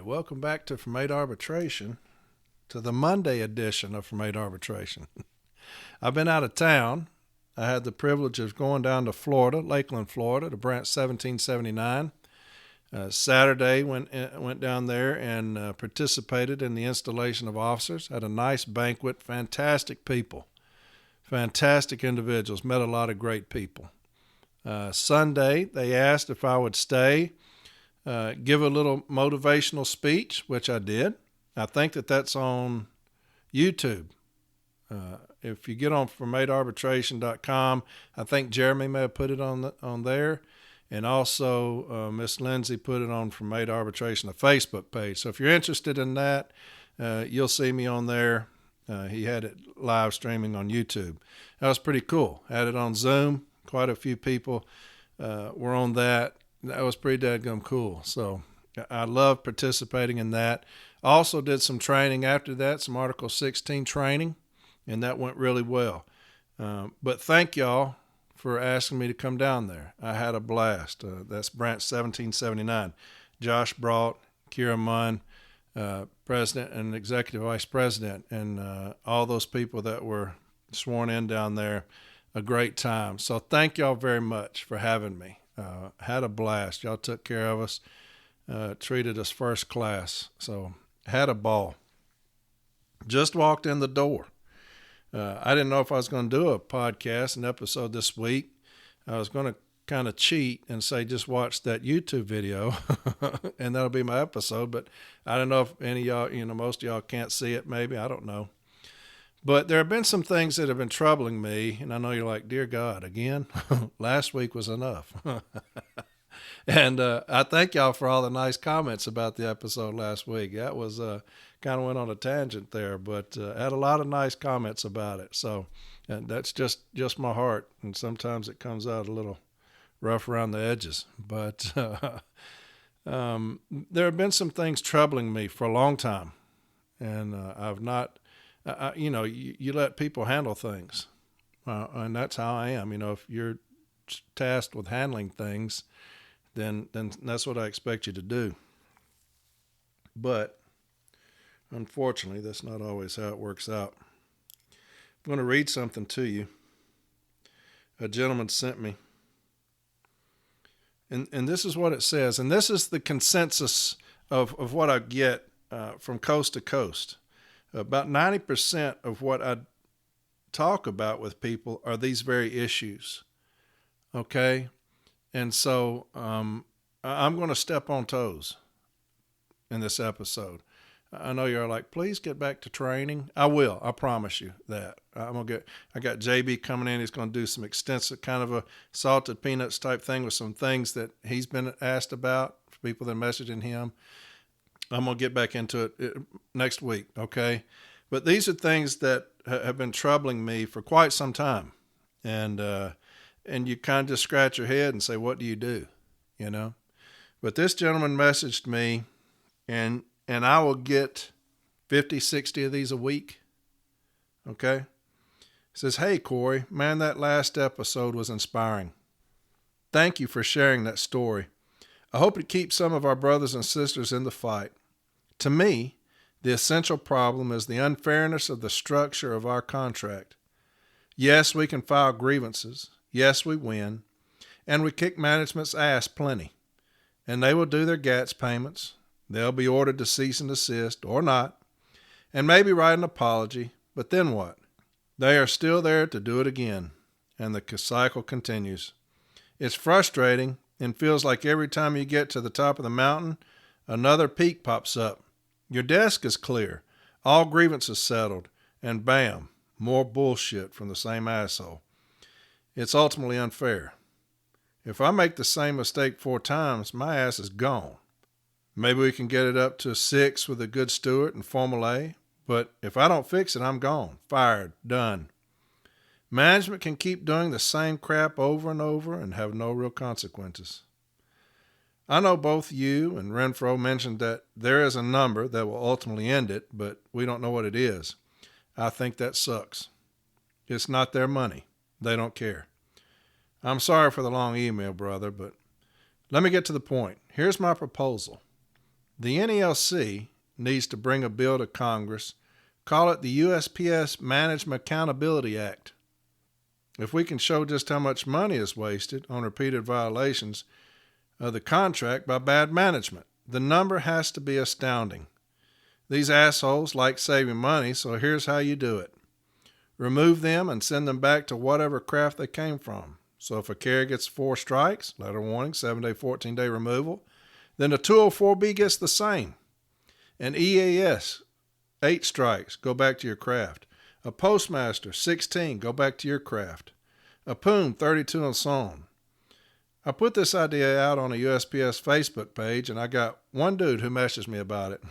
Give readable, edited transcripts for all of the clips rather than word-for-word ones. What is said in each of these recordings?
welcome back to From 8 Arbitration, to the Monday edition of From 8 Arbitration. I've been out of town. I had the privilege of going down to Florida, Lakeland, Florida, to Branch 1779. Saturday went down there and participated in the installation of officers. Had a nice banquet, fantastic people, fantastic individuals, met a lot of great people. Sunday, they asked if I would stay, give a little motivational speech, which I did. I think that's on YouTube. If you get on from8arbitration.com, I think Jeremy may have put it on there. And also Miss Lindsay put it on From 8 Arbitration, a Facebook page. So if you're interested in that, you'll see me on there. He had it live streaming on YouTube. That was pretty cool. Had it on Zoom. Quite a few people were on that. That was pretty dadgum cool. So I love participating in that. Also did some training after that, some Article 16 training, and that went really well. But thank y'all for asking me to come down there. I had a blast. That's Branch 1779. Josh brought Kira Munn, President and Executive Vice President, and all those people that were sworn in down there. A great time. So thank y'all very much for having me. Had a blast. Y'all took care of us, treated us first class. So had a ball. Just walked in the door. I didn't know if I was going to do a podcast, an episode this week. I was going to kind of cheat and say, just watch that YouTube video and that'll be my episode. But I don't know if any of y'all, most of y'all can't see it maybe. I don't know. But there have been some things that have been troubling me, and I know you're like, dear God, again? Last week was enough. And I thank y'all for all the nice comments about the episode last week. That was kind of went on a tangent there, but I had a lot of nice comments about it. So that's just my heart, and sometimes it comes out a little rough around the edges. But there have been some things troubling me for a long time, and I've not... you let people handle things, and that's how I am. If you're tasked with handling things, then that's what I expect you to do. But unfortunately, that's not always how it works out. I'm going to read something to you. A gentleman sent me, and this is what it says, and this is the consensus of what I get from coast to coast. About 90% of what I talk about with people are these very issues, okay? And so I'm going to step on toes in this episode. I know you're like, please get back to training. I will. I promise you that. I got JB coming in. He's going to do some extensive kind of a salted peanuts type thing with some things that he's been asked about for people that are messaging him. I'm going to get back into it next week, okay? But these are things that have been troubling me for quite some time. And you kind of just scratch your head and say, what do you do? But this gentleman messaged me, and I will get 50, 60 of these a week, okay? He says, hey, Corey, man, that last episode was inspiring. Thank you for sharing that story. I hope it keeps some of our brothers and sisters in the fight. To me, the essential problem is the unfairness of the structure of our contract. Yes, we can file grievances. Yes, we win. And we kick management's ass plenty. And they will do their GATS payments. They'll be ordered to cease and desist, or not, and maybe write an apology. But then what? They are still there to do it again. And the cycle continues. It's frustrating and feels like every time you get to the top of the mountain, another peak pops up. Your desk is clear, all grievances settled, and bam, more bullshit from the same asshole. It's ultimately unfair. If I make the same mistake 4 times, my ass is gone. Maybe we can get it up to 6 with a good steward and Formula A, but if I don't fix it, I'm gone, fired, done. Management can keep doing the same crap over and over and have no real consequences. I know both you and Renfro mentioned that there is a number that will ultimately end it, but we don't know what it is. I think that sucks. It's not their money. They don't care. I'm sorry for the long email, brother, but let me get to the point. Here's my proposal. The NELC needs to bring a bill to Congress, call it the USPS Management Accountability Act. If we can show just how much money is wasted on repeated violations of the contract by bad management, the number has to be astounding. These assholes like saving money, so here's how you do it. Remove them and send them back to whatever craft they came from. So if a carrier gets 4 strikes, letter warning, 7-day, 14-day removal, then the 204B gets the same. An EAS, 8 strikes, go back to your craft. A postmaster, 16, go back to your craft. A poom, 32, and so on. I put this idea out on a USPS Facebook page, and I got one dude who messaged me about it.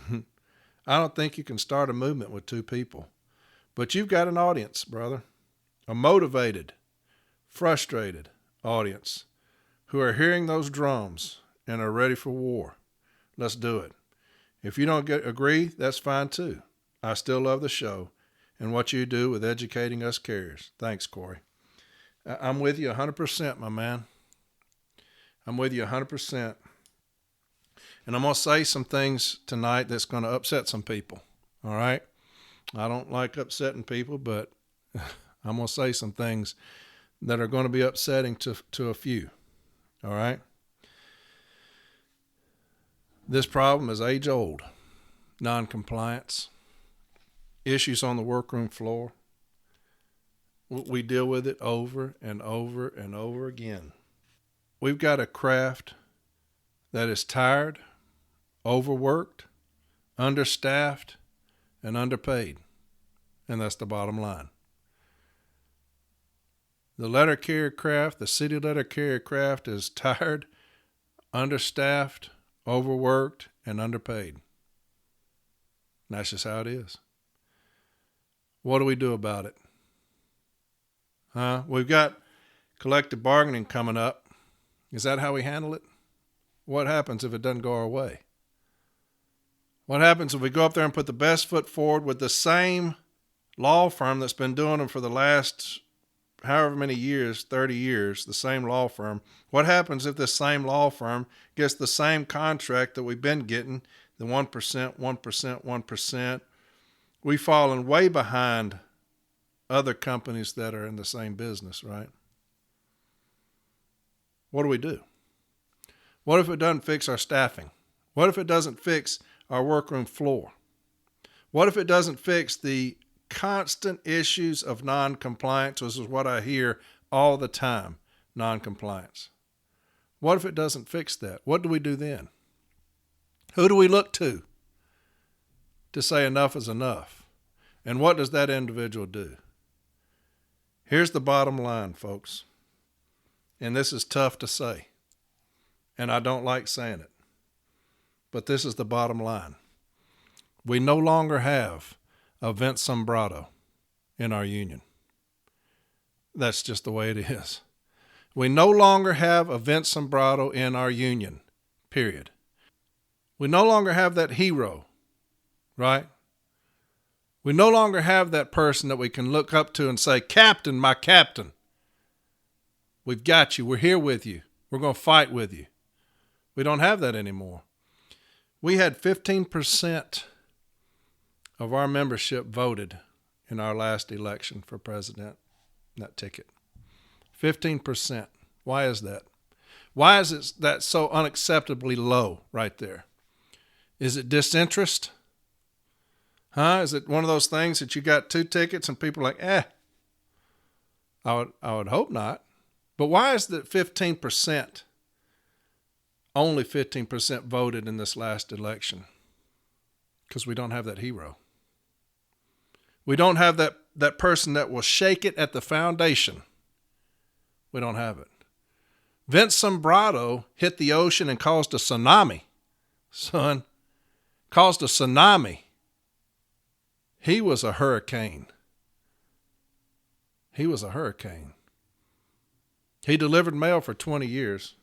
I don't think you can start a movement with 2 people. But you've got an audience, brother. A motivated, frustrated audience who are hearing those drums and are ready for war. Let's do it. If you don't agree, that's fine too. I still love the show and what you do with educating us carriers. Thanks, Corey. I'm with you 100%, my man. I'm with you 100%. And I'm going to say some things tonight that's going to upset some people. All right? I don't like upsetting people, but I'm going to say some things that are going to be upsetting to a few. All right? This problem is age old. Noncompliance. Issues on the workroom floor. We deal with it over and over and over again. We've got a craft that is tired, overworked, understaffed, and underpaid. And that's the bottom line. The letter carrier craft, the city letter carrier craft is tired, understaffed, overworked, and underpaid. And that's just how it is. What do we do about it? We've got collective bargaining coming up. Is that how we handle it? What happens if it doesn't go our way? What happens if we go up there and put the best foot forward with the same law firm that's been doing them for the last however many years, 30 years, the same law firm? What happens if this same law firm gets the same contract that we've been getting, the 1%, 1%, 1%? We've fallen way behind other companies that are in the same business, right? What do we do? What if it doesn't fix our staffing? What if it doesn't fix our workroom floor? What if it doesn't fix the constant issues of noncompliance? This is what I hear all the time, noncompliance. What if it doesn't fix that? What do we do then? Who do we look to say enough is enough? And what does that individual do? Here's the bottom line, folks. And this is tough to say. And I don't like saying it. But this is the bottom line. We no longer have a Vince Sombrotto in our union. That's just the way it is. We no longer have a Vince Sombrotto in our union, period. We no longer have that hero, right? We no longer have that person that we can look up to and say, Captain, my captain. We've got you. We're here with you. We're going to fight with you. We don't have that anymore. We had 15% of our membership voted in our last election for president, that ticket. 15%. Why is that? Why is it that so unacceptably low right there? Is it disinterest? Is it one of those things that you got 2 tickets and people are like, I would hope not. But why is that 15%, only 15% voted in this last election? Because we don't have that hero. We don't have that person that will shake it at the foundation. We don't have it. Vince Sombrotto hit the ocean and caused a tsunami. Son, caused a tsunami. He was a hurricane. He was a hurricane. He delivered mail for 20 years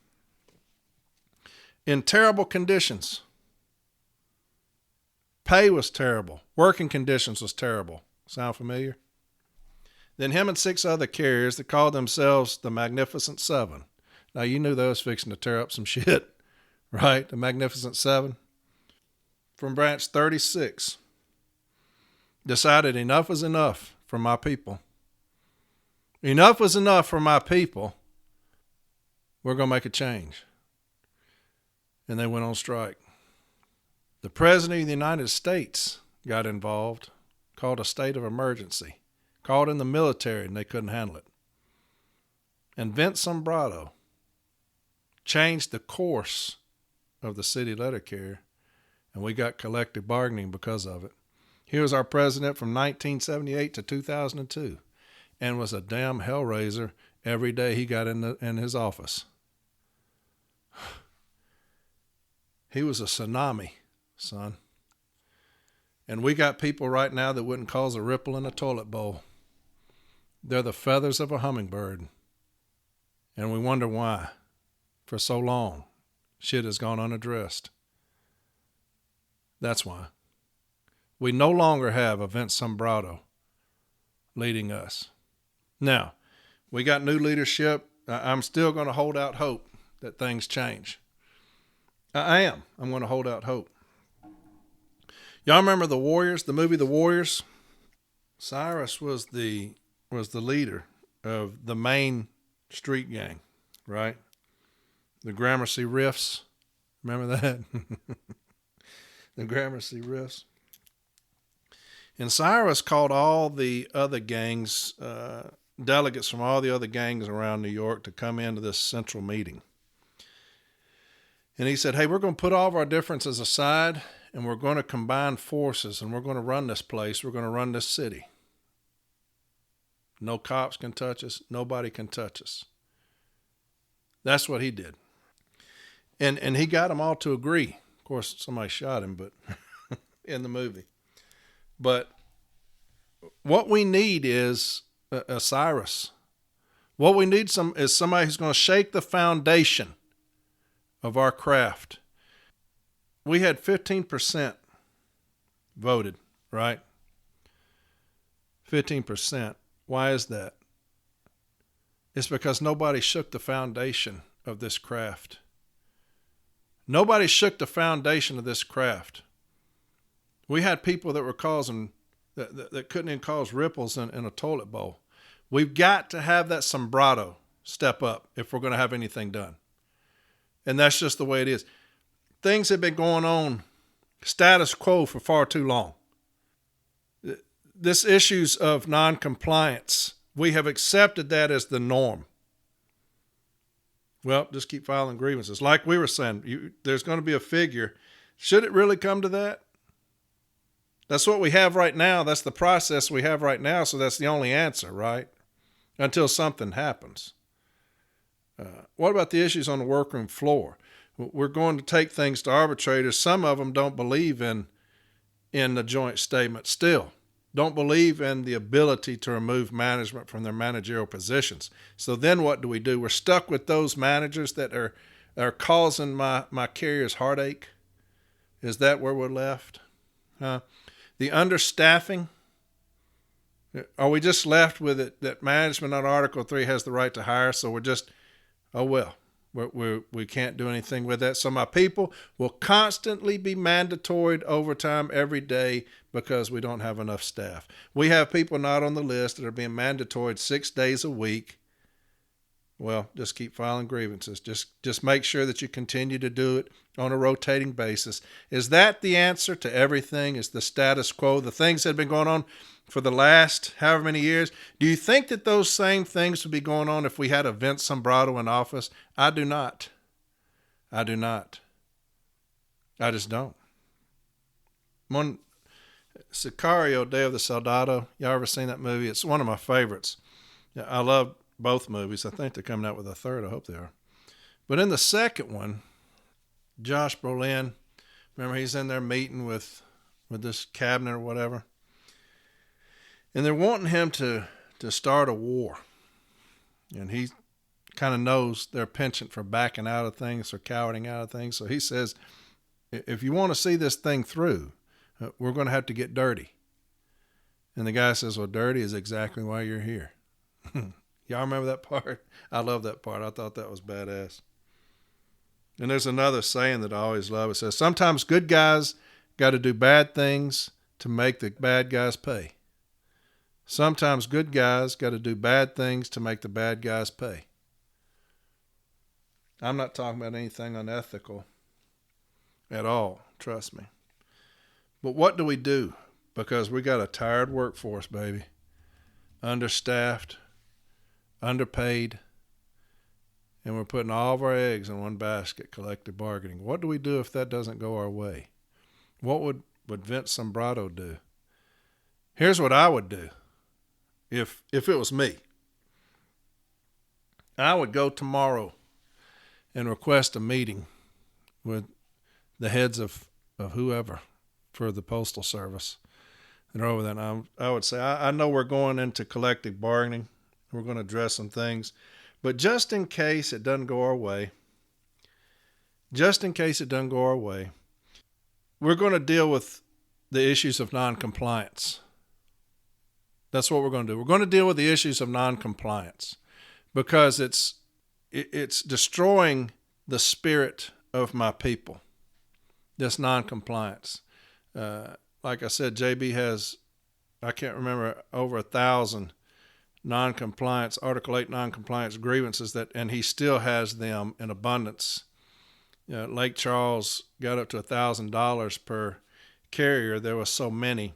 in terrible conditions. Pay was terrible. Working conditions was terrible. Sound familiar? Then him and 6 other carriers that called themselves the Magnificent Seven. Now, you knew they was fixing to tear up some shit, right? The Magnificent Seven. from Branch 36 decided enough was enough for my people. Enough was enough for my people. We're going to make a change. And they went on strike. The President of the United States got involved, called a state of emergency, called in the military, and they couldn't handle it. And Vince Sombrotto changed the course of the city letter carrier, and we got collective bargaining because of it. He was our president from 1978 to 2002 and was a damn hellraiser every day he got in his office. He was a tsunami, son. And we got people right now that wouldn't cause a ripple in a toilet bowl. They're the feathers of a hummingbird. And we wonder why, for so long, shit has gone unaddressed. That's why. We no longer have a Vince Sombrotto leading us. Now, we got new leadership. I'm still going to hold out hope that things change. I am. I'm going to hold out hope. Y'all remember The Warriors, the movie The Warriors? Cyrus was the leader of the main street gang, right? The Gramercy Riffs. Remember that? The Gramercy Riffs. And Cyrus called all the other gangs, delegates from all the other gangs around New York to come into this central meeting. And he said, hey, we're going to put all of our differences aside and we're going to combine forces and we're going to run this place. We're going to run this city. No cops can touch us. Nobody can touch us. That's what he did. And he got them all to agree. Of course, somebody shot him, but in the movie. But what we need is a Cyrus. What we need is somebody who's going to shake the foundation of our craft. We had 15% voted, right? 15%. Why is that? It's because nobody shook the foundation of this craft. Nobody shook the foundation of this craft. We had people that were causing, that couldn't even cause ripples in a toilet bowl. We've got to have that Sombrotto step up if we're going to have anything done. And that's just the way it is. Things have been going on status quo for far too long. This issues of noncompliance, we have accepted that as the norm. Well, just keep filing grievances. Like we were saying, there's going to be a figure. Should it really come to that? That's what we have right now. That's the process we have right now. So that's the only answer, right? Until something happens. What about the issues on the workroom floor? We're going to take things to arbitrators. Some of them don't believe in the joint statement still. Don't believe in the ability to remove management from their managerial positions. So then what do? We're stuck with those managers that are causing my carrier's heartache. Is that where we're left? The understaffing. Are we just left with it that management on Article 3 has the right to hire, so we're just, oh well, we can't do anything with that. So my people will constantly be mandatoried overtime every day because we don't have enough staff. We have people not on the list that are being mandatoried 6 days a week. Well, just keep filing grievances. Just make sure that you continue to do it on a rotating basis. Is that the answer to everything? Is the status quo, the things that have been going on for the last however many years? Do you think that those same things would be going on if we had a Vince Sombrotto in office? I do not. I do not. I just don't. One, Sicario, Day of the Soldado. Y'all ever seen that movie? It's one of my favorites. I love both movies. I think they're coming out with a third. I hope they are. But in the second one, Josh Brolin, remember he's in there meeting with this cabinet or whatever. And they're wanting him to start a war. And he kind of knows their penchant for backing out of things or cowarding out of things. So he says, if you want to see this thing through, we're going to have to get dirty. And the guy says, well, dirty is exactly why you're here. Y'all remember that part? I love that part. I thought that was badass. And there's another saying that I always love. It says, sometimes good guys got to do bad things to make the bad guys pay. Sometimes good guys got to do bad things to make the bad guys pay. I'm not talking about anything unethical at all, trust me. But what do we do? Because we got a tired workforce, baby. Understaffed, underpaid, and we're putting all of our eggs in one basket, collective bargaining. What do we do if that doesn't go our way? What would Vince Sombrotto do? Here's what I would do if it was me. I would go tomorrow and request a meeting with the heads of whoever for the Postal Service. And over that, I would say, I know we're going into collective bargaining. We're going to address some things. But just in case it doesn't go our way, we're going to deal with the issues of noncompliance. That's what we're going to do. We're going to deal with the issues of noncompliance because it's destroying the spirit of my people, this noncompliance. Like I said, JB has, I can't remember, over 1,000 noncompliance, Article 8 noncompliance grievances and he still has them in abundance. Lake Charles got up to $1,000 per carrier. There were so many.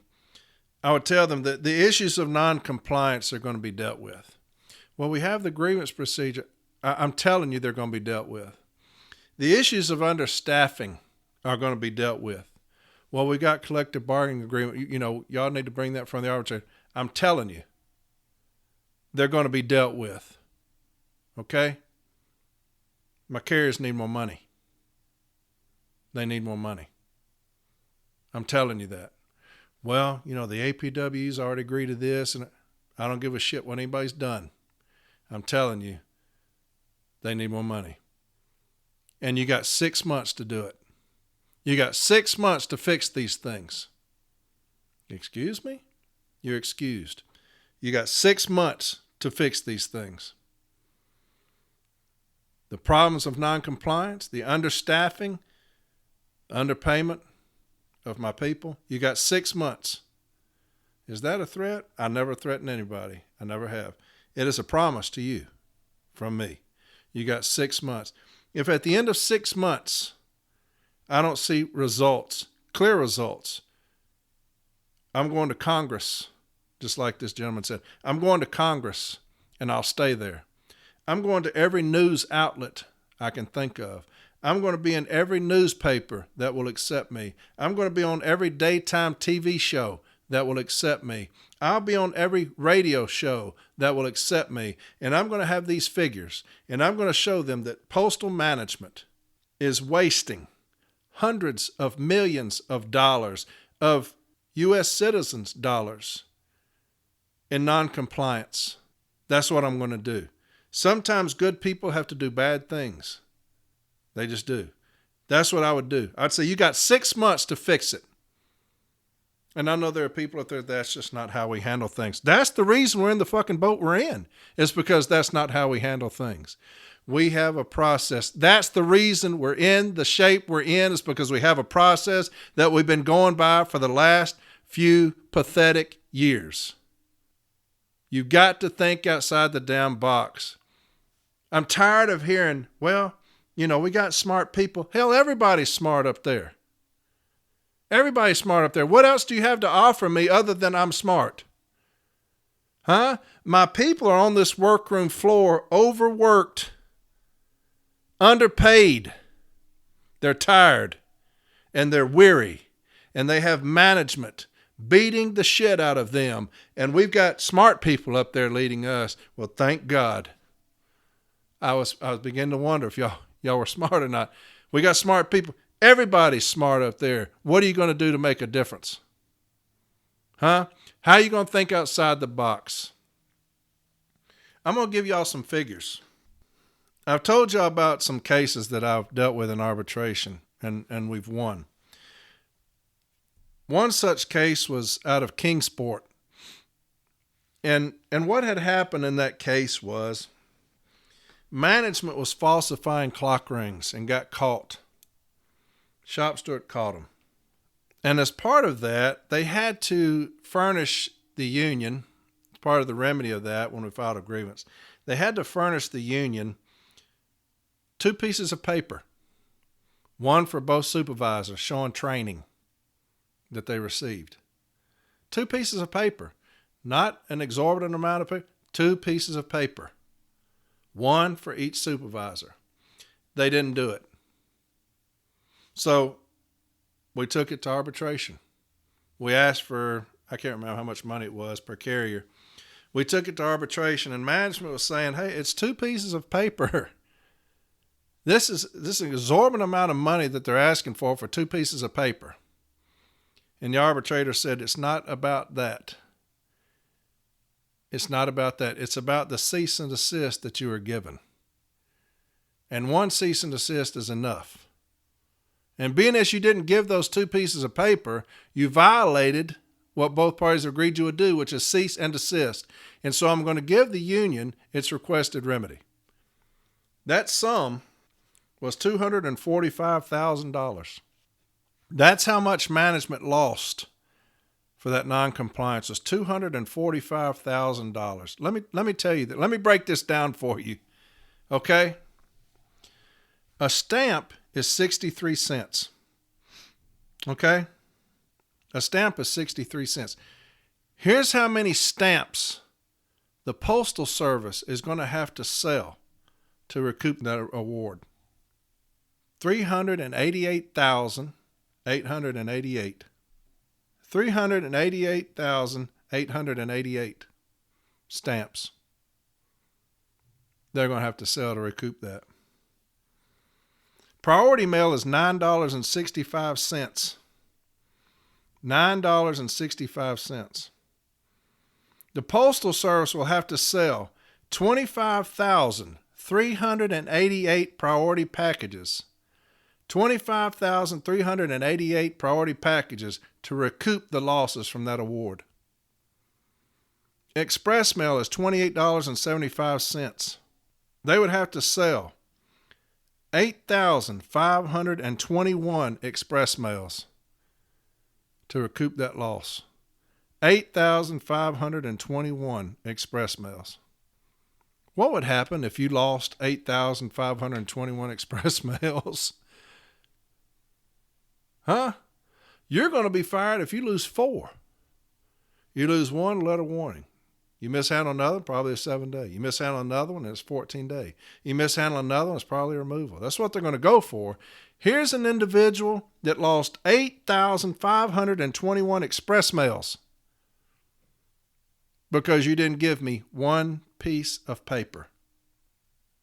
I would tell them that the issues of noncompliance are going to be dealt with. Well, we have the grievance procedure. I'm telling you, they're going to be dealt with. The issues of understaffing are going to be dealt with. Well, we got collective bargaining agreement. Y'all need to bring that from the arbitrator. I'm telling you, they're going to be dealt with. Okay? My carriers need more money. They need more money. I'm telling you that. Well, the APW's already agreed to this, and I don't give a shit what anybody's done. I'm telling you, they need more money. And you got 6 months to do it. You got 6 months to fix these things. Excuse me? You're excused. You got 6 months to fix these things. The problems of noncompliance, the understaffing, underpayment of my people, you got 6 months. Is that a threat? I never threaten anybody. I never have. It is a promise to you from me. You got 6 months. If at the end of 6 months, I don't see results, clear results, I'm going to Congress, just like this gentleman said. I'm going to Congress, and I'll stay there. I'm going to every news outlet I can think of. I'm going to be in every newspaper that will accept me. I'm going to be on every daytime TV show that will accept me. I'll be on every radio show that will accept me. And I'm going to have these figures, and I'm going to show them that postal management is wasting hundreds of millions of dollars of U.S. citizens' dollars in noncompliance. That's what I'm going to do. Sometimes good people have to do bad things. They just do. That's what I would do. I'd say you got 6 months to fix it. And I know there are people out there, that's just not how we handle things. That's the reason we're in the fucking boat we're in. It's because that's not how we handle things. We have a process. That's the reason we're in the shape we're in, is because we have a process that we've been going by for the last few pathetic years. You got to think outside the damn box. I'm tired of hearing, well, we got smart people. Hell, everybody's smart up there. Everybody's smart up there. What else do you have to offer me other than I'm smart? Huh? My people are on this workroom floor, overworked, underpaid. They're tired, and they're weary, and they have management beating the shit out of them. And we've got smart people up there leading us. Well, thank God. I was beginning to wonder if y'all were smart or not. We got smart people. Everybody's smart up there. What are you going to do to make a difference? Huh? How are you going to think outside the box? I'm going to give y'all some figures. I've told y'all about some cases that I've dealt with in arbitration, and we've won. One such case was out of Kingsport. And what had happened in that case was management was falsifying clock rings and got caught. Shop steward caught them. And as part of that, they had to furnish the union, part of the remedy of that when we filed a grievance, they had to furnish the union 2 pieces of paper, one for both supervisors showing training that they received. 2 pieces of paper, not an exorbitant amount of paper, 2 pieces of paper, one for each supervisor. They didn't do it. So we took it to arbitration. We asked for, I can't remember how much money it was per carrier. We took it to arbitration, and management was saying, hey, it's 2 pieces of paper. This is an exorbitant amount of money that they're asking for 2 pieces of paper. And the arbitrator said, it's not about that. It's not about that. It's about the cease and desist that you were given. And 1 cease and desist is enough. And being as you didn't give those 2 pieces of paper, you violated what both parties agreed you would do, which is cease and desist. And so I'm going to give the union its requested remedy. That sum was $245,000. That's how much management lost for that noncompliance, was $245,000. Let me tell you that. Let me break this down for you. Okay? A stamp is 63 cents. Okay? A stamp is 63 cents. Here's how many stamps the Postal Service is going to have to sell to recoup that award. 388,888. 388,888 stamps they're going to have to sell to recoup that. Priority mail is $9.65. $9.65. The Postal Service will have to sell 25,388 priority packages. 25,388 priority packages to recoup the losses from that award. Express mail is $28.75. They would have to sell 8,521 express mails to recoup that loss. 8,521 express mails. What would happen if you lost 8,521 express mails? Huh? You're going to be fired if you lose 4. You lose 1, letter warning. You mishandle another, probably a 7-day. You mishandle another one, it's 14-day. You mishandle another one, it's probably removal. That's what they're going to go for. Here's an individual that lost 8,521 express mails because you didn't give me 1 piece of paper.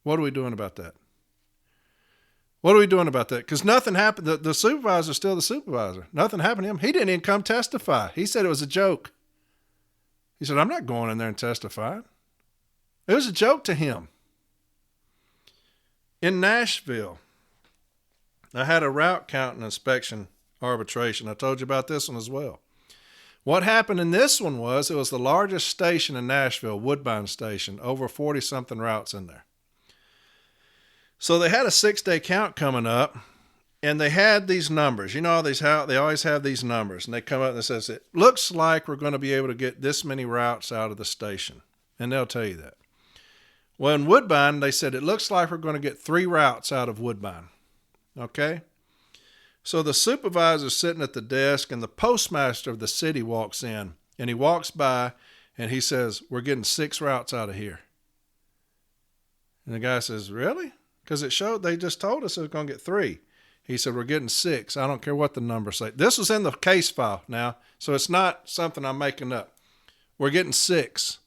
What are we doing about that? What are we doing about that? Because nothing happened. The supervisor's still the supervisor. Nothing happened to him. He didn't even come testify. He said it was a joke. He said, I'm not going in there and testifying. It was a joke to him. In Nashville, I had a route count and inspection arbitration. I told you about this one as well. What happened in this one was it was the largest station in Nashville, Woodbine Station, over 40-something routes in there. So they had a 6-day count coming up, and they had these numbers. You know, they always have these numbers, and they come up and it says, it looks like we're going to be able to get this many routes out of the station, and they'll tell you that. Well, in Woodbine, they said it looks like we're going to get 3 routes out of Woodbine. Okay? So the supervisor's sitting at the desk, and the postmaster of the city walks in, and he walks by, and he says, we're getting 6 routes out of here. And the guy says, really? Because they just told us it was going to get 3. He said, we're getting 6. I don't care what the numbers say. This was in the case file now, so it's not something I'm making up. We're getting 6.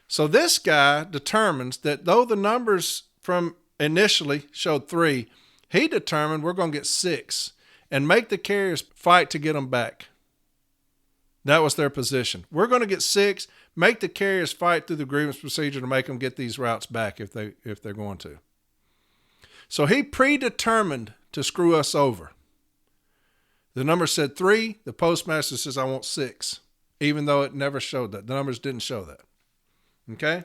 So this guy determines that though the numbers from initially showed 3, he determined we're going to get 6 and make the carriers fight to get them back. That was their position. We're going to get 6, make the carriers fight through the grievance procedure to make them get these routes back if they're going to. So he predetermined to screw us over. The number said 3. The postmaster says, I want 6, even though it never showed that. The numbers didn't show that. Okay?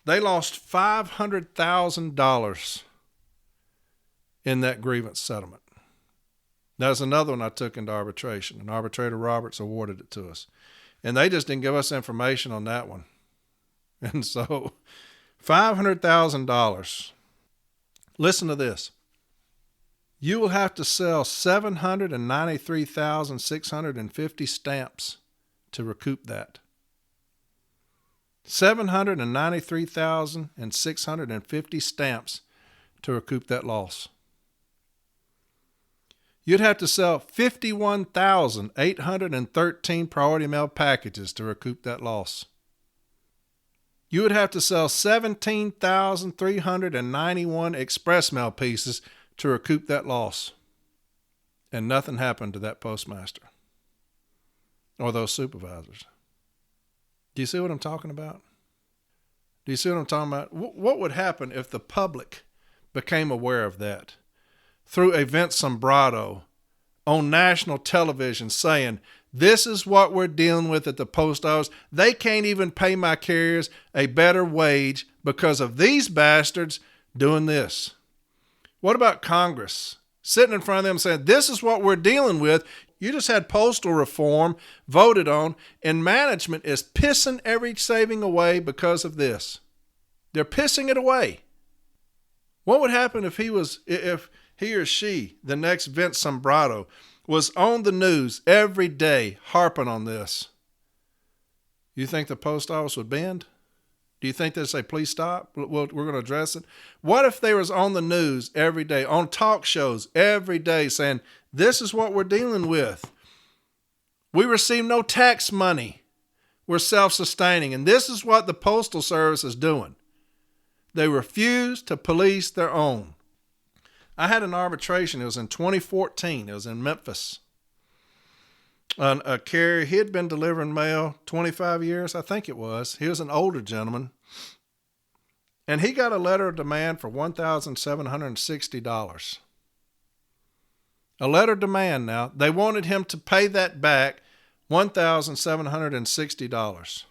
They lost $500,000 in that grievance settlement. That was another one I took into arbitration, and Arbitrator Roberts awarded it to us. And they just didn't give us information on that one. And so $500,000. Listen to this. You will have to sell 793,650 stamps to recoup that. 793,650 stamps to recoup that loss. You'd have to sell 51,813 priority mail packages to recoup that loss. You would have to sell 17,391 express mail pieces to recoup that loss. And nothing happened to that postmaster or those supervisors. Do you see what I'm talking about? Do you see what I'm talking about? What would happen if the public became aware of that through a Vince Sombrotto on national television saying, this is what we're dealing with at the post office. They can't even pay my carriers a better wage because of these bastards doing this. What about Congress sitting in front of them saying, this is what we're dealing with? You just had postal reform voted on, and management is pissing every saving away because of this. They're pissing it away. What would happen if he or she, the next Vince Sombrotto, was on the news every day harping on this? You think the post office would bend? Do you think they'd say, please stop? We're going to address it. What if they was on the news every day, on talk shows every day saying, this is what we're dealing with. We receive no tax money. We're self-sustaining. And this is what the Postal Service is doing. They refuse to police their own. I had an arbitration. It was in 2014. It was in Memphis. A carrier, he had been delivering mail 25 years, I think it was. He was an older gentleman. And he got a letter of demand for $1,760. A letter of demand now. They wanted him to pay that back, $1,760.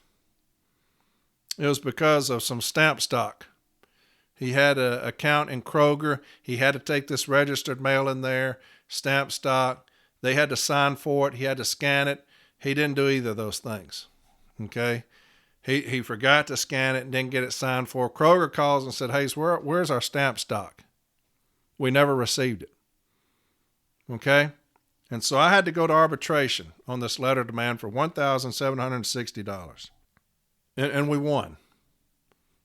It was because of some stamp stock. He had an account in Kroger. He had to take this registered mail in there, stamp stock. They had to sign for it. He had to scan it. He didn't do either of those things. Okay? He forgot to scan it and didn't get it signed for. Kroger calls and said, hey, where's our stamp stock? We never received it. Okay? And so I had to go to arbitration on this letter of demand for $1,760. And we won.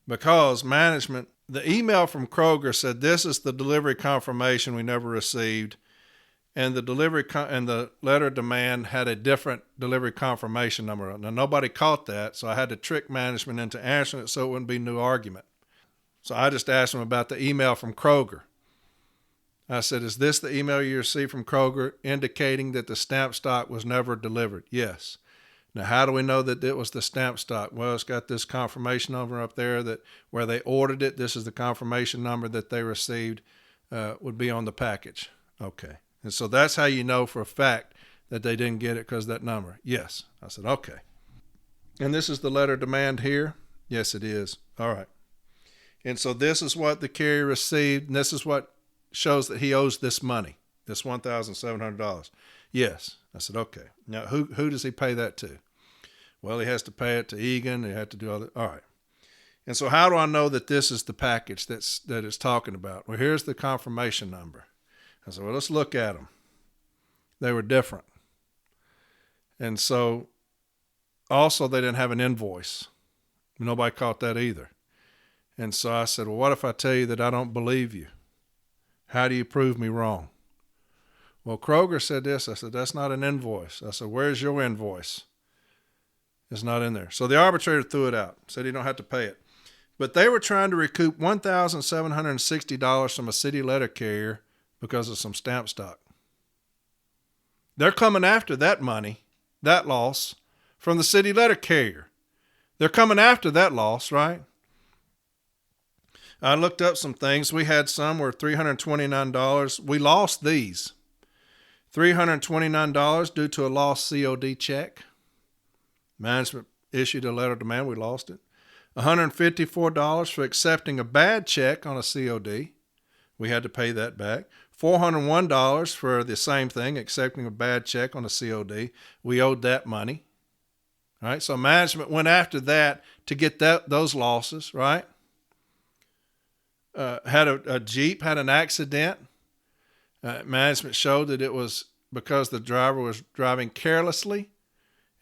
Because management, the email from Kroger said, this is the delivery confirmation we never received. And the letter of demand had a different delivery confirmation number. Now, nobody caught that, so I had to trick management into answering it so it wouldn't be a new argument. So I just asked them about the email from Kroger. I said, is this the email you received from Kroger indicating that the stamp stock was never delivered? Yes. Now, how do we know that it was the stamp stock? Well, it's got this confirmation number up there that where they ordered it. This is the confirmation number that they received would be on the package. Okay. And so that's how you know for a fact that they didn't get it because of that number. Yes. I said, okay. And this is the letter of demand here? Yes, it is. All right. And so this is what the carrier received, and this is what shows that he owes this money, this $1,700. Yes. I said, okay. Now, who does he pay that to? Well, he has to pay it to Egan. He had to do all that. All right. And so how do I know that this is the package that it's talking about? Well, here's the confirmation number. I said, well, let's look at them. They were different. And so also they didn't have an invoice. Nobody caught that either. And so I said, well, what if I tell you that I don't believe you? How do you prove me wrong? Well, Kroger said this. I said, that's not an invoice. I said, where's your invoice? It's not in there. So the arbitrator threw it out, said you don't have to pay it. But they were trying to recoup $1,760 from a city letter carrier because of some stamp stock. They're coming after that money, that loss, from the city letter carrier. They're coming after that loss, right? I looked up some things. We had some were $329. We lost these. $329 due to a lost COD check. Management issued a letter of demand. We lost it. $154 for accepting a bad check on a COD. We had to pay that back. $401 for the same thing, accepting a bad check on a COD. We owed that money. Right? So management went after that to get those losses, right? Had a Jeep, had an accident. Management showed that it was because the driver was driving carelessly,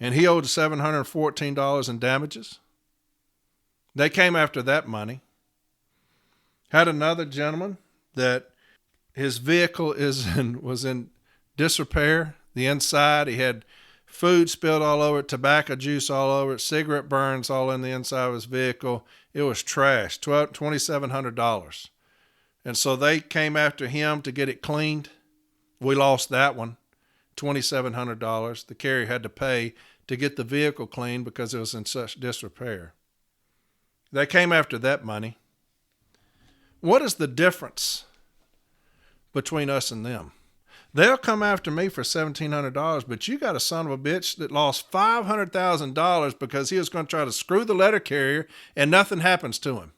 and he owed $714 in damages. They came after that money. Had another gentleman that his vehicle was in disrepair. The inside, he had food spilled all over it, tobacco juice all over it, cigarette burns all in the inside of his vehicle. It was trash, $2,700. And so they came after him to get it cleaned. We lost that one, $2,700. The carrier had to pay to get the vehicle cleaned because it was in such disrepair. They came after that money. What is the difference between us and them? They'll come after me for $1,700, but you got a son of a bitch that lost $500,000 because he was going to try to screw the letter carrier and nothing happens to him.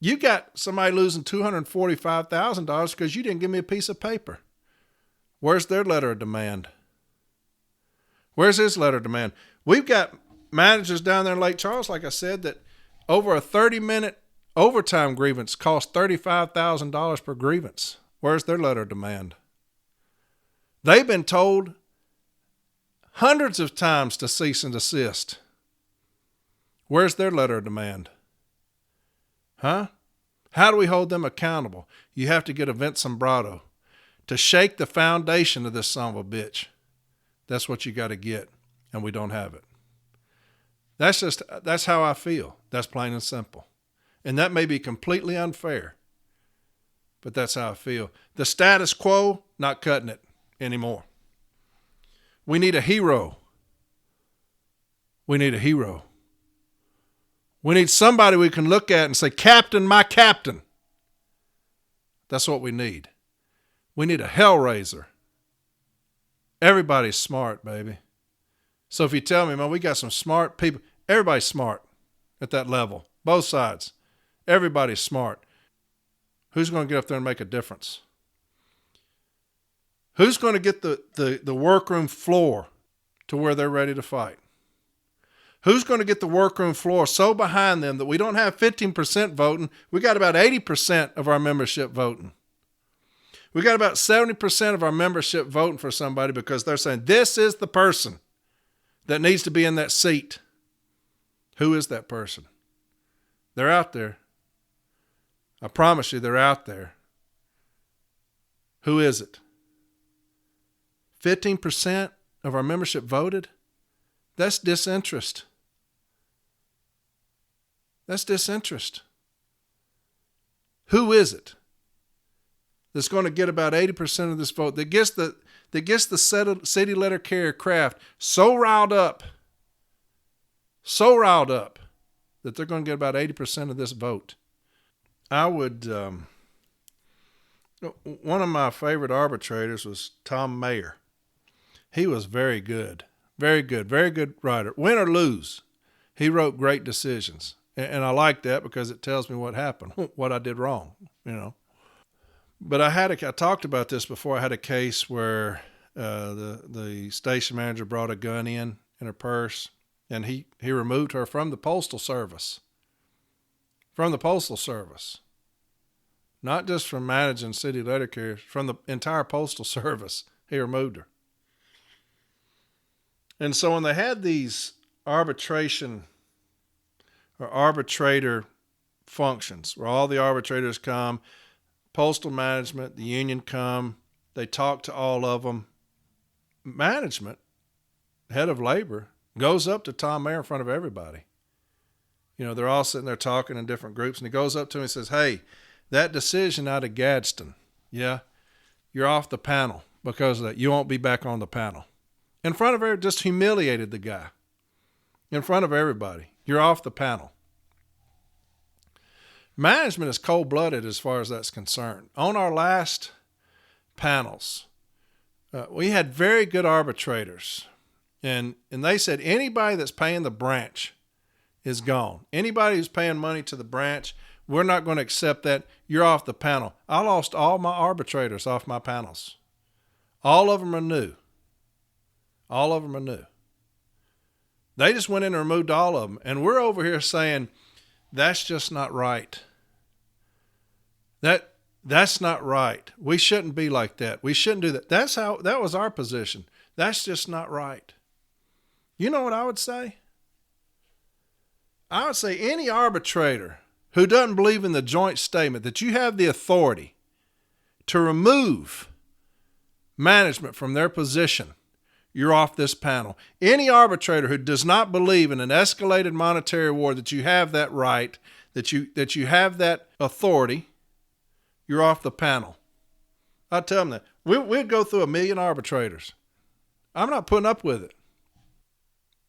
You got somebody losing $245,000 because you didn't give me a piece of paper. Where's their letter of demand? Where's his letter of demand? We've got managers down there in Lake Charles, like I said, that over a 30-minute overtime grievance costs $35,000 per grievance. Where's their letter of demand? They've been told hundreds of times to cease and desist. Where's their letter of demand? Huh? How do we hold them accountable? You have to get a Vince Sombrotto to shake the foundation of this son of a bitch. That's what you got to get, and we don't have it. That's how I feel. That's plain and simple. And that may be completely unfair, but that's how I feel. The status quo, not cutting it anymore. We need a hero. We need a hero. We need somebody we can look at and say, Captain, my captain. That's what we need. We need a hellraiser. Everybody's smart, baby. So if you tell me, man, we got some smart people, everybody's smart at that level, both sides. Everybody's smart. Who's going to get up there and make a difference? Who's going to get the workroom floor to where they're ready to fight? Who's going to get the workroom floor so behind them that we don't have 15% voting? We got about 80% of our membership voting. We got about 70% of our membership voting for somebody because they're saying, this is the person that needs to be in that seat. Who is that person? They're out there. I promise you they're out there. Who is it? 15% of our membership voted? That's disinterest. That's disinterest. Who is it that's going to get about 80% of this vote, that gets the city letter carrier craft so riled up that they're going to get about 80% of this vote? I would, one of my favorite arbitrators was Tom Mayer. He was very good, very good writer. Win or lose, he wrote great decisions. And I like that because it tells me what happened, what I did wrong, But I talked about this before. I had a case where the station manager brought a gun in her purse, and he removed her from the postal service. From the postal service. Not just from managing city letter carriers, from the entire postal service. He removed her. And so when they had these arbitration or arbitrator functions, where all the arbitrators come, postal management, the union come, they talk to all of them. Management, head of labor, goes up to Tom Mayer in front of everybody. They're all sitting there talking in different groups, and he goes up to him and says, hey, that decision out of Gadsden, you're off the panel because of that. You won't be back on the panel. In front of everybody, just humiliated the guy. In front of everybody. You're off the panel. Management is cold-blooded as far as that's concerned. On our last panels, we had very good arbitrators. And they said anybody that's paying the branch is gone. Anybody who's paying money to the branch, we're not going to accept that. You're off the panel. I lost all my arbitrators off my panels. All of them are new. All of them are new. They just went in and removed all of them. And we're over here saying, that's just not right. That's not right. We shouldn't be like that. We shouldn't do that. That was our position. That's just not right. You know what I would say? I would say any arbitrator who doesn't believe in the joint statement that you have the authority to remove management from their position, you're off this panel. Any arbitrator who does not believe in an escalated monetary award, that you have that right, that you have that authority, you're off the panel. I tell them that. We'd go through 1 million arbitrators. I'm not putting up with it.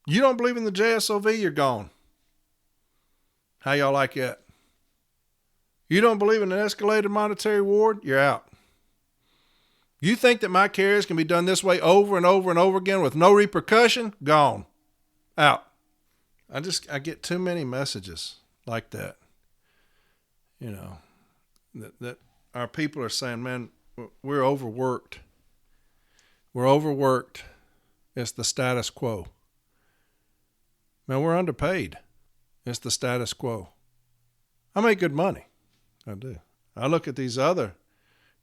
You don't believe in the JSOV, you're gone. How y'all like that? You don't believe in an escalated monetary award, you're out. You think that my carriers can be done this way over and over and over again with no repercussion? Gone. Out. I get too many messages like that. You know, that our people are saying, man, we're overworked. We're overworked. It's the status quo. Man, we're underpaid. It's the status quo. I make good money. I do. I look at these other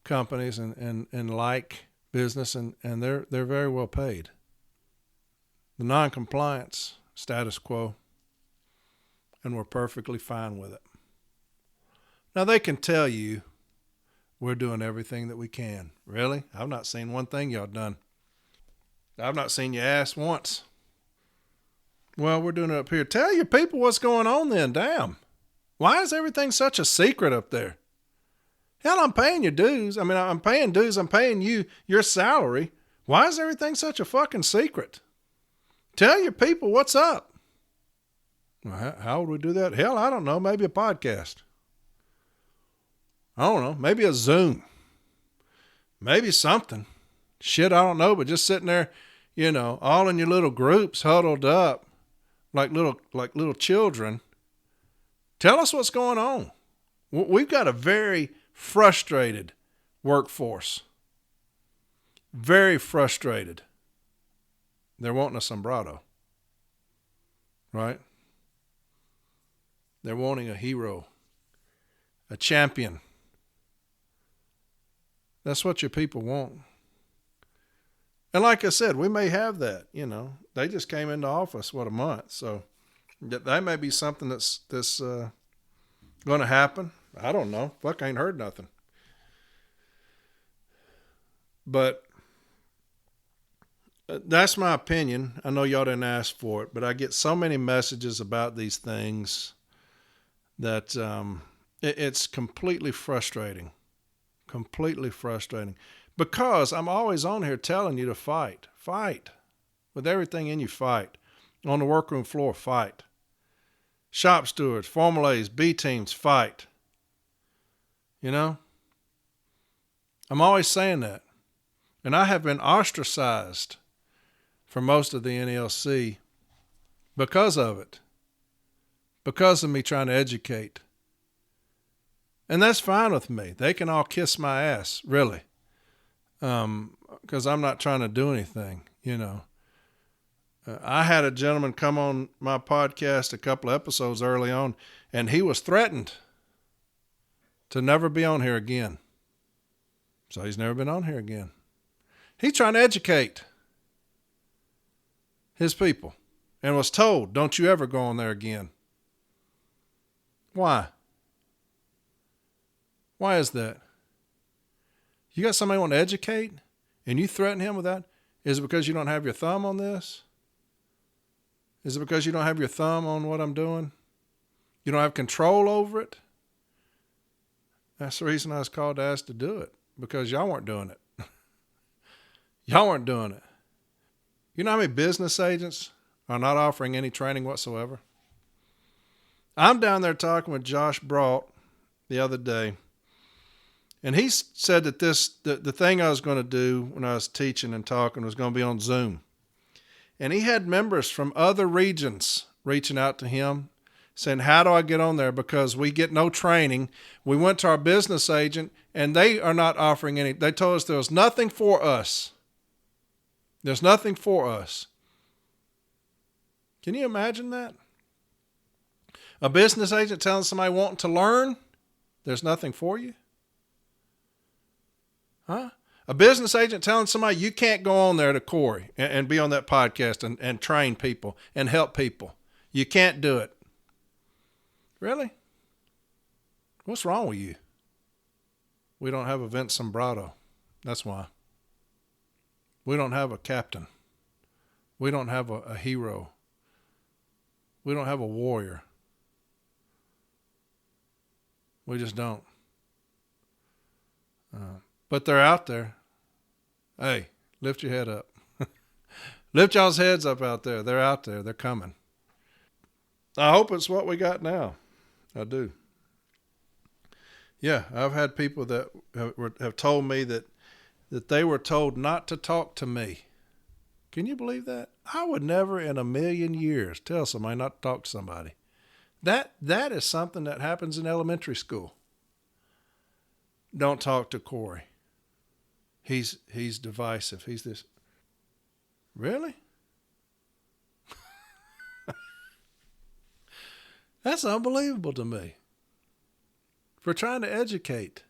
companies and like business, and they're very well paid. The noncompliance, status quo, and we're perfectly fine with it. Now they can tell you we're doing everything that we can. Really? I've not seen one thing y'all done. I've not seen you ask once. Well, we're doing it up here. Tell your people what's going on then. Damn. Why is everything such a secret up there? Hell, I'm paying your dues. I mean, I'm paying dues. I'm paying you your salary. Why is everything such a fucking secret? Tell your people what's up. Well, how would we do that? Hell, I don't know. Maybe a podcast. I don't know. Maybe a Zoom. Maybe something. Shit, I don't know. But just sitting there, you know, all in your little groups, huddled up like little children. Tell us what's going on. We've got a very frustrated workforce. Very frustrated. They're wanting a Sombrotto. Right? They're wanting a hero. A champion. That's what your people want. And like I said, we may have that, you know. They just came into office, a month. So that may be something that's going to happen. I don't know. Fuck, I ain't heard nothing. But that's my opinion. I know y'all didn't ask for it, but I get so many messages about these things that it's completely frustrating. Completely frustrating. Because I'm always on here telling you to fight. Fight. With everything in you, fight. On the workroom floor, fight. Shop stewards, Formula A's, B teams, fight. You know? I'm always saying that. And I have been ostracized for most of the NLC because of it. Because of me trying to educate. And that's fine with me. They can all kiss my ass, really. Because I'm not trying to do anything, you know. I had a gentleman come on my podcast a couple of episodes early on, and he was threatened to never be on here again. So he's never been on here again. He's trying to educate his people and was told, don't you ever go on there again. Why? Why is that? You got somebody want to educate and you threaten him with that? Is it because you don't have your thumb on this? Is it because you don't have your thumb on what I'm doing? You don't have control over it? That's the reason I was called to ask to do it, because y'all weren't doing it. Y'all weren't doing it. You know how many business agents are not offering any training whatsoever? I'm down there talking with Josh Brought the other day, and he said that the thing I was going to do when I was teaching and talking was going to be on Zoom. And he had members from other regions reaching out to him saying, how do I get on there? Because we get no training. We went to our business agent, and they are not offering any. They told us there was nothing for us. There's nothing for us. Can you imagine that? A business agent telling somebody wanting to learn, there's nothing for you? Huh? A business agent telling somebody you can't go on there to Corey and be on that podcast and train people and help people. You can't do it. Really? What's wrong with you? We don't have a Vince Sombrotto. That's why. We don't have a captain. We don't have a hero. We don't have a warrior. We just don't. But they're out there. Hey, lift your head up. Lift y'all's heads up out there. They're out there. They're coming. I hope it's what we got now. I do. Yeah, I've had people that have told me that they were told not to talk to me. Can you believe that? I would never in a million years tell somebody not to talk to somebody. That is something that happens in elementary school. Don't talk to Corey. He's divisive. He's this. Really? That's unbelievable to me. For trying to educate.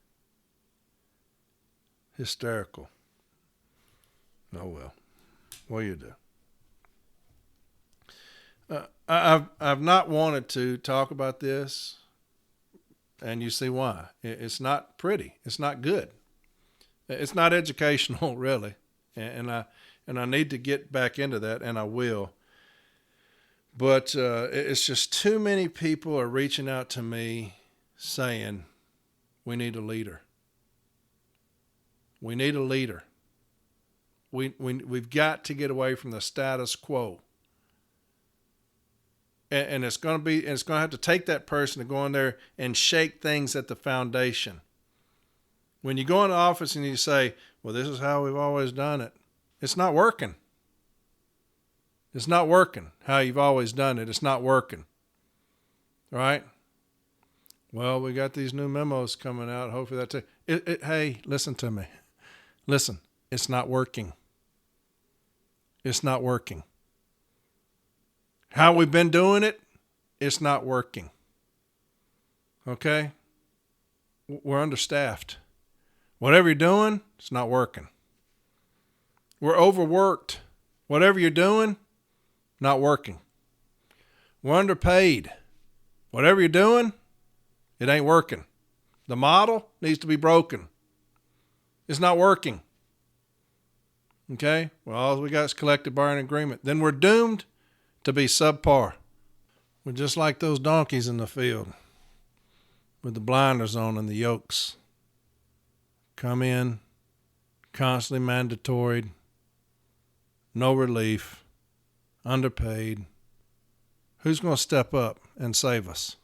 Hysterical. Oh well. What do you do? I've not wanted to talk about this, and you see why. It's not pretty. It's not good. It's not educational, really. And I need to get back into that, and I will. But it's just too many people are reaching out to me saying, we need a leader. We need a leader. We've got to get away from the status quo. And it's going to have to take that person to go in there and shake things at the foundation. When you go in the office and you say, well, this is how we've always done it. It's not working. It's not working how you've always done it. It's not working. Right? Well, we got these new memos coming out. Hopefully that's it. Hey, listen to me. Listen, it's not working. It's not working. How we've been doing it, it's not working. Okay? We're understaffed. Whatever you're doing, it's not working. We're overworked. Whatever you're doing, not working. We're underpaid. Whatever you're doing, it ain't working. The model needs to be broken. It's not working. Okay? Well, all we got is collective bargaining agreement. Then we're doomed to be subpar. We're just like those donkeys in the field with the blinders on and the yokes. Come in, constantly mandatoried, no relief, underpaid. Who's going to step up and save us?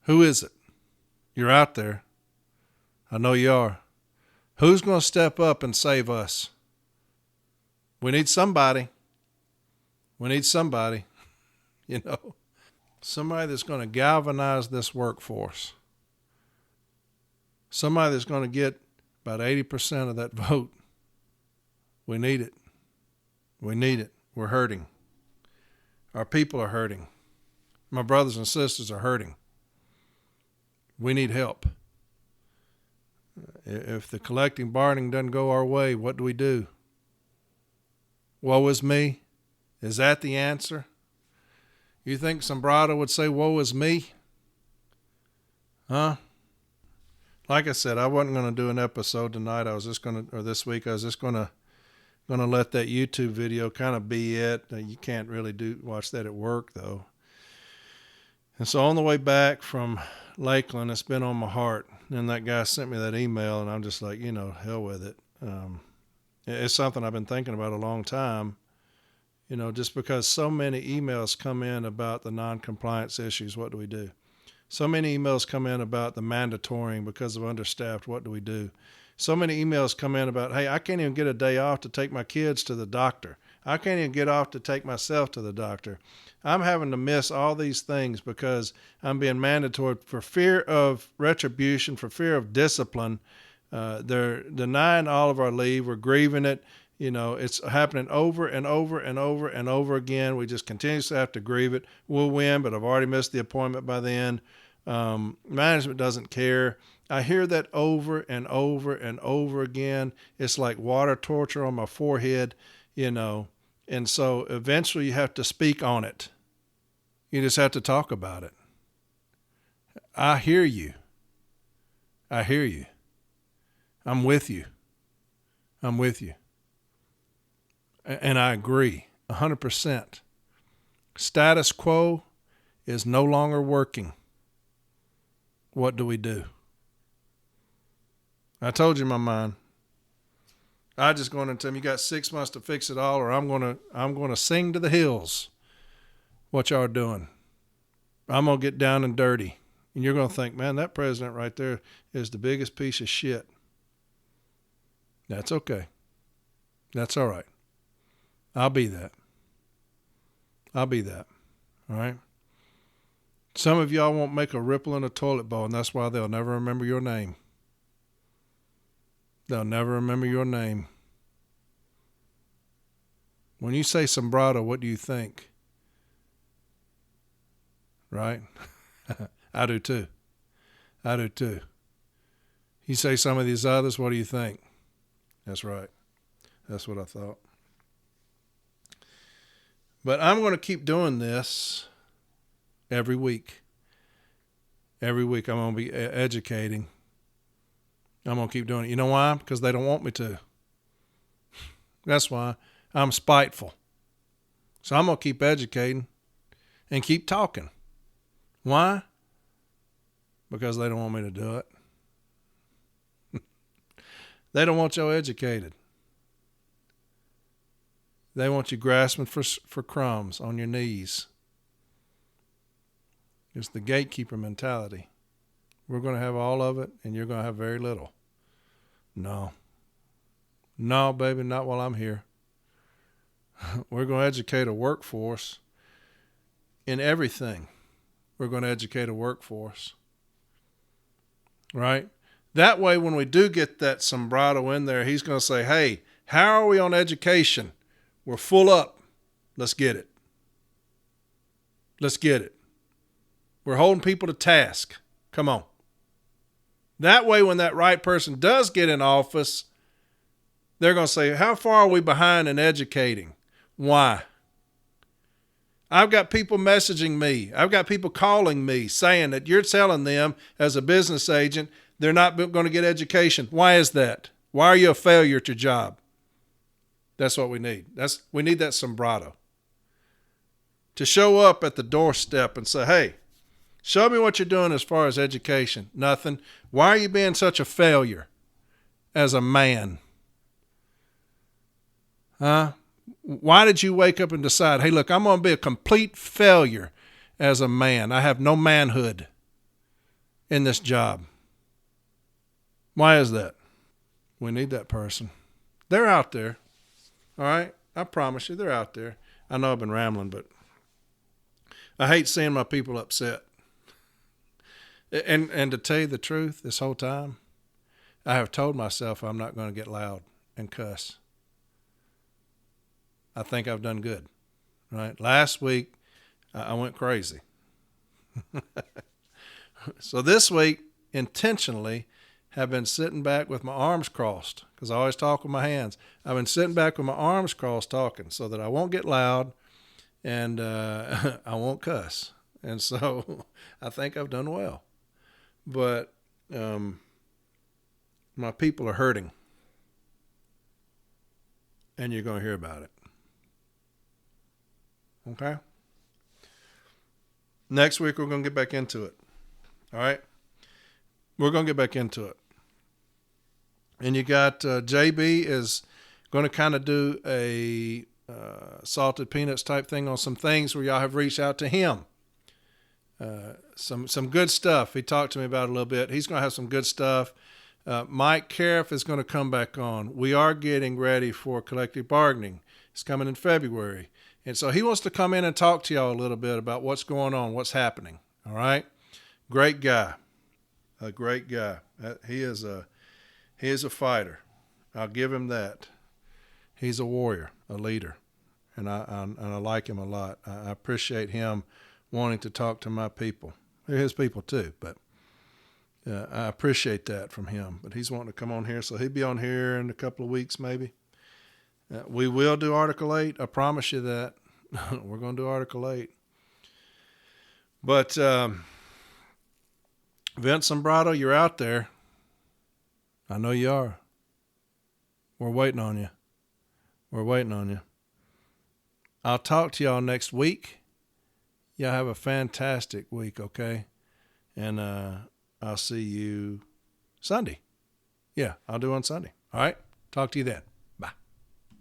Who is it? You're out there. I know you are. Who's going to step up and save us? We need somebody. We need somebody, somebody that's going to galvanize this workforce. Somebody that's going to get about 80% of that vote. We need it. We need it. We're hurting. Our people are hurting. My brothers and sisters are hurting. We need help. If the collective bargaining doesn't go our way, what do? Woe is me. Is that the answer? You think Sombrotto would say, woe is me? Huh? Like I said, I wasn't going to do an episode tonight. This week, I was just going to let that YouTube video kind of be it. You can't really watch that at work, though. And so on the way back from Lakeland, it's been on my heart. And that guy sent me that email, and I'm just like, hell with it. It's something I've been thinking about a long time. Just because so many emails come in about the noncompliance issues, what do? So many emails come in about the mandatoring because of understaffed, what do? So many emails come in about, hey, I can't even get a day off to take my kids to the doctor. I can't even get off to take myself to the doctor. I'm having to miss all these things because I'm being mandatory for fear of retribution, for fear of discipline. They're denying all of our leave. We're grieving it. It's happening over and over and over and over again. We just continuously have to grieve it. We'll win, but I've already missed the appointment by then. Management doesn't care. I hear that over and over and over again. It's like water torture on my forehead, and so eventually you have to speak on it. You just have to talk about it. I hear you. I hear you. I'm with you. I'm with you. And I agree 100%. Status quo is no longer working. What do we do? I told you my mind. I just going to tell him, you got 6 months to fix it all, or I'm gonna sing to the hills what y'all are doing. I'm gonna get down and dirty. And you're gonna think, man, that president right there is the biggest piece of shit. That's okay. That's all right. I'll be that. I'll be that. All right? Some of y'all won't make a ripple in a toilet bowl, and that's why they'll never remember your name. They'll never remember your name. When you say Sombrotto, what do you think? Right? I do too. I do too. You say some of these others, what do you think? That's right. That's what I thought. But I'm going to keep doing this every week. Every week I'm going to be educating. I'm going to keep doing it. You know why? Because they don't want me to. That's why. I'm spiteful. So I'm going to keep educating and keep talking. Why? Because they don't want me to do it. They don't want you educated. They want you grasping for crumbs on your knees. It's the gatekeeper mentality. We're going to have all of it, and you're going to have very little. No. No, baby, not while I'm here. We're going to educate a workforce in everything. We're going to educate a workforce. Right? That way, when we do get that Sombrotto in there, he's going to say, hey, how are we on education? We're full up. Let's get it. Let's get it. We're holding people to task. Come on. That way, when that right person does get in office, they're going to say, how far are we behind in educating? Why? I've got people messaging me. I've got people calling me saying that you're telling them as a business agent they're not going to get education. Why is that? Why are you a failure at your job? That's what we need. We need that Sombrotto. To show up at the doorstep and say, hey, show me what you're doing as far as education. Nothing. Why are you being such a failure as a man? Huh? Why did you wake up and decide, hey, look, I'm going to be a complete failure as a man. I have no manhood in this job. Why is that? We need that person. They're out there. All right? I promise you, they're out there. I know I've been rambling, but I hate seeing my people upset. And to tell you the truth, this whole time, I have told myself I'm not going to get loud and cuss. I think I've done good. Right? Last week, I went crazy. So this week, intentionally, have been sitting back with my arms crossed, because I always talk with my hands. I've been sitting back with my arms crossed talking so that I won't get loud and I won't cuss. And so I think I've done well. But my people are hurting, and you're going to hear about it. Okay? Next week, we're going to get back into it. All right? We're going to get back into it. And you got JB is going to kind of do a salted peanuts type thing on some things where y'all have reached out to him. Some good stuff. He talked to me about it a little bit. He's going to have some good stuff. Mike Cariff is going to come back on. We are getting ready for collective bargaining. He's coming in February. And so he wants to come in and talk to y'all a little bit about what's going on, what's happening. All right? Great guy. A great guy. He is a fighter. I'll give him that. He's a warrior, a leader. And I like him a lot. I appreciate him wanting to talk to my people. They're his people too, but I appreciate that from him. But he's wanting to come on here, so he'll be on here in a couple of weeks maybe. We will do Article 8. I promise you that. We're going to do Article 8. But Vince Sombrotto, you're out there. I know you are. We're waiting on you. We're waiting on you. I'll talk to y'all next week. Y'all have a fantastic week, okay? And I'll see you Sunday. Yeah, I'll do on Sunday. All right? Talk to you then.